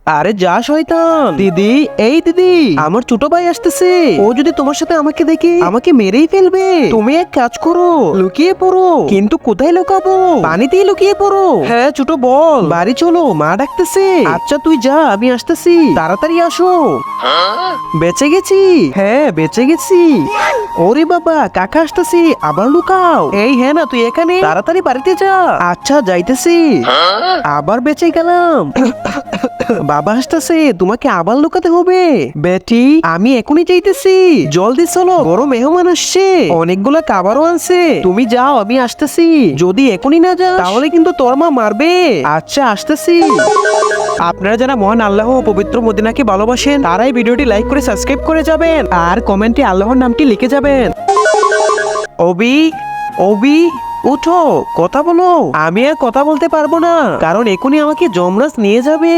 আরে যা শয়তান। দিদি, এই দিদি, আমার ছোট ভাই আসতেছে। ও যদি তোমার সাথে আমাকে দেখে আমাকে মেরেই ফেলবে। তুমি এক কাজ করো, লুকিয়ে পড়ো। কিন্তু কোথায় লুকাবো? পানিতেই লুকিয়ে পড়ো। হ্যাঁ ছোট বল, বাড়ি চলো, মা ডাকতেছে। আচ্ছা তুই যা, আমি আসতেছি, তাড়াতাড়ি আসো। বেঁচে গেছি। হ্যাঁ বেঁচে গেছি। ওরে বাবা, কাকা আসতেছি, আবার লুকাও। এই হ্যাঁ না, তুই এখানে, তাড়াতাড়ি বাড়িতে যা। আচ্ছা যাইতেছি। আবার বেঁচে গেলাম। বাবা আসতেছে, তোমাকে আবার লুকাতে হবে। বেটি, আমি এখনই যাইতেছি, জলদি চলো, বড় মেহমান আসছে, অনেকগুলা খাবারও আনছে। তুমি যাও, আমি আসতেছি। যদি এখনই না যাও তাহলে কিন্তু তোর মা মারবে। আচ্ছা আসতেছি। আপনারা যারা মহান আল্লাহ ও পবিত্র মদিনাকে ভালোবাসেন তারাই ভিডিওটি লাইক করে সাবস্ক্রাইব করে যাবেন আর কমেন্টে আল্লাহর নামটি লিখে যাবেন। অবি, অবি, উঠো, কথা বলো। আমি আর কথা বলতে পারবো না, কারণ এখনই আমাকে যমরাজ নিয়ে যাবে।